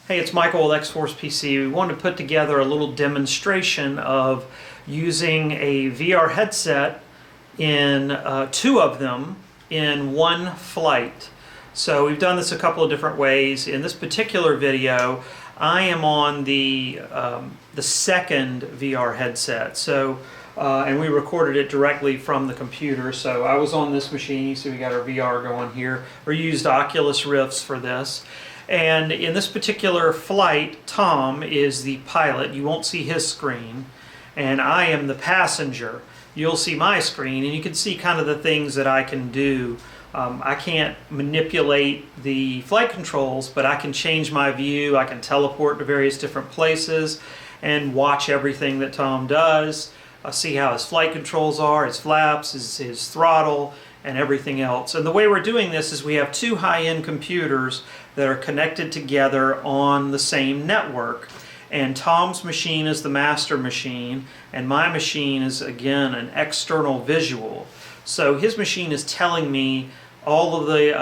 Hey, it's Michael with X-Force PC. We wanted to put together a little demonstration of using a VR headset in two of them in one flight. So we've done this a couple of different ways. In this particular video, I am on the second VR headset. And we recorded it directly from the computer. So I was on this machine. You see we got our VR going here. We used Oculus Rifts for this. And in this particular flight, Tom is the pilot. You won't see his screen. And I am the passenger. You'll see my screen, and you can see kind of the things that I can do. I can't manipulate the flight controls, but I can change my view. I can teleport to various different places and watch everything that Tom does. See how his flight controls are, his flaps, his throttle, and everything else. And the way we're doing this is we have two high-end computers that are connected together on the same network. And Tom's machine is the master machine, and my machine is, again, an external visual. So his machine is telling me all of the,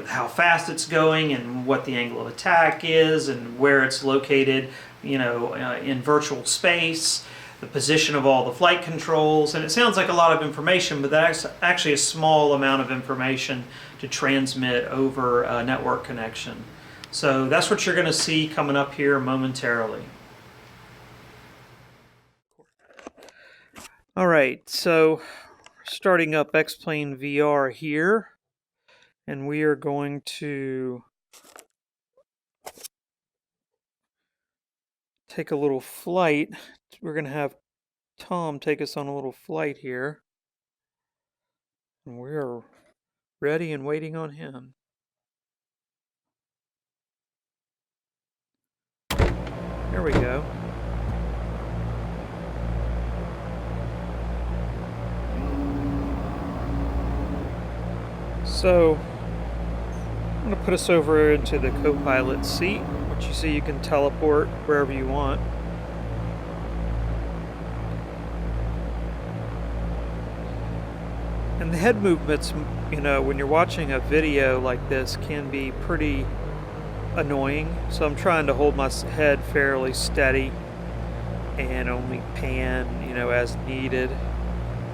how fast it's going and what the angle of attack is and where it's located, in virtual space, the position of all the flight controls. And it sounds like a lot of information, but that's actually a small amount of information to transmit over a network connection. So that's what you're going to see coming up here momentarily. All right, so starting up X-Plane VR here, and we are going to take a little flight. We're going to have Tom take us on a little flight here, and we are ready and waiting on him. There we go. So I'm going to put us over into the co-pilot seat, which you see you can teleport wherever you want. And the head movements, when you're watching a video like this, can be pretty annoying. So I'm trying to hold my head fairly steady and only pan, as needed.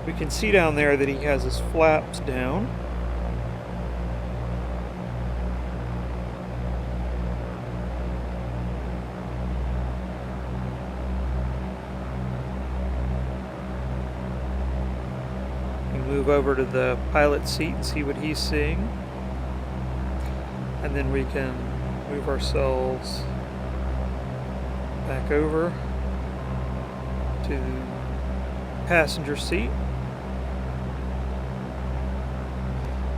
We can see down there that he has his flaps down. Move over to the pilot seat and see what he's seeing, and then we can move ourselves back over to the passenger seat,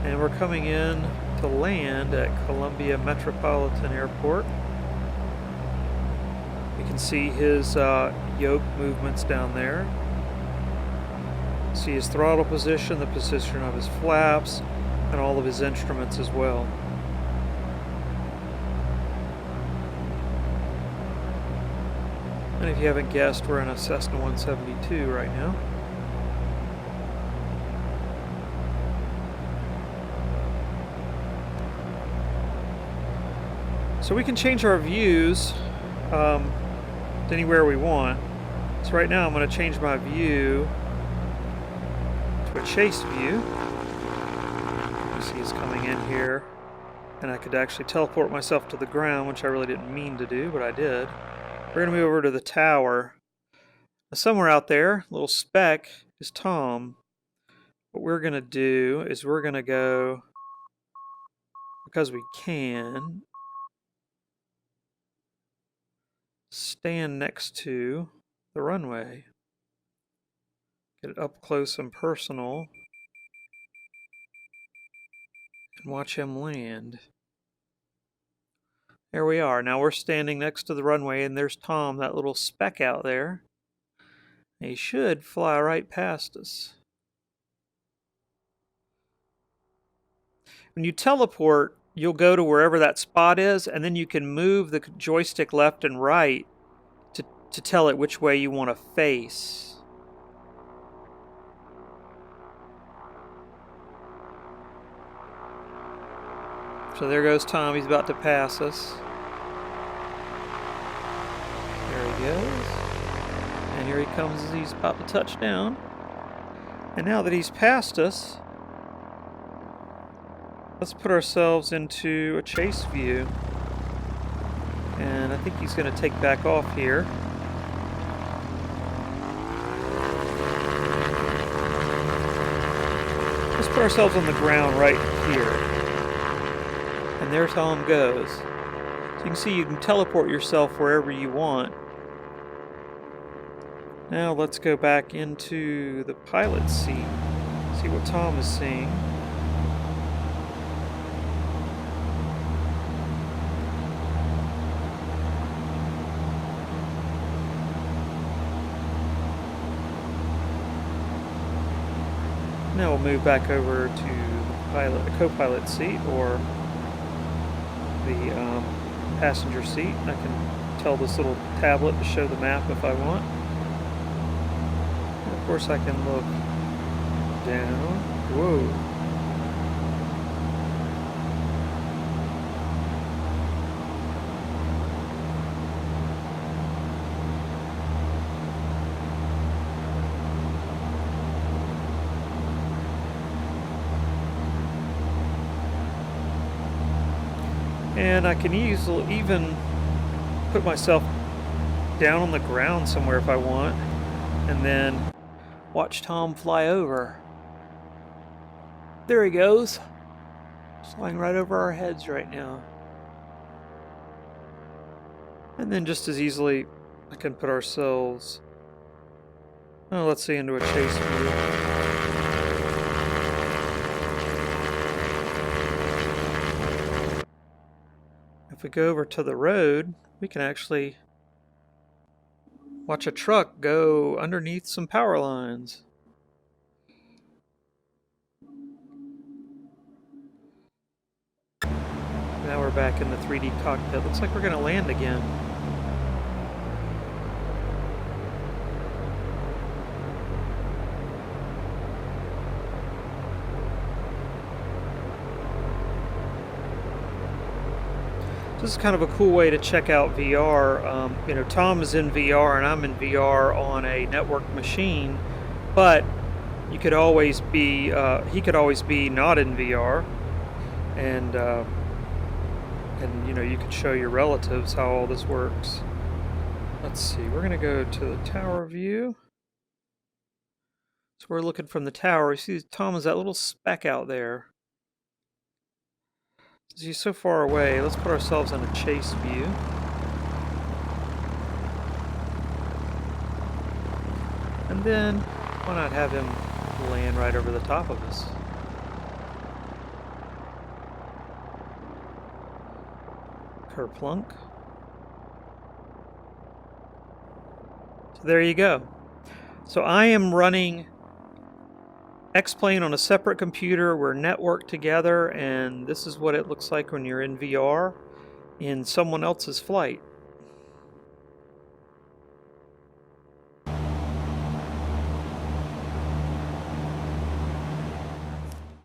and we're coming in to land at Columbia Metropolitan Airport. You can see his yoke movements down there. See his throttle position, the position of his flaps, and all of his instruments as well. And if you haven't guessed, we're in a Cessna 172 right now. So we can change our views to anywhere we want. So right now I'm going to change my view a chase view. You see it's coming in here, and I could actually teleport myself to the ground, which I really didn't mean to do, but I did. We're going to move over to the tower. Now, somewhere out there, a little speck, is Tom. What we're going to do is we're going to go, because we can, stand next to the runway. Get it up close and personal, and watch him land. There we are. Now we're standing next to the runway, and there's Tom, that little speck out there. He should fly right past us. When you teleport, you'll go to wherever that spot is, and then you can move the joystick left and right to tell it which way you want to face. So there goes Tom. He's about to pass us. There he goes. And here he comes as he's about to touch down. And now that he's passed us, let's put ourselves into a chase view. And I think he's going to take back off here. Let's put ourselves on the ground right here. And there's how Tom goes. So you can see you can teleport yourself wherever you want. Now let's go back into the pilot seat. See what Tom is seeing. Now we'll move back over to the co-pilot seat or the passenger seat. I can tell this little tablet to show the map if I want. And of course I can look down. Whoa. And I can easily even put myself down on the ground somewhere if I want, and then watch Tom fly over. There he goes. Flying right over our heads right now. And then just as easily, I can put ourselves, let's say, into a chase view. If we go over to the road, we can actually watch a truck go underneath some power lines. Now we're back in the 3D cockpit. Looks like we're going to land again. This is kind of a cool way to check out VR. Tom is in VR and I'm in VR on a network machine, but you could always be, he could always be not in VR, and you could show your relatives how all this works. Let's see, we're going to go to the tower view. So we're looking from the tower. You see Tom is that little speck out there. He's so far away. Let's put ourselves in a chase view. And then, why not have him land right over the top of us? Kerplunk. So there you go. So I am running X-Plane on a separate computer. We're networked together, and this is what it looks like when you're in VR in someone else's flight.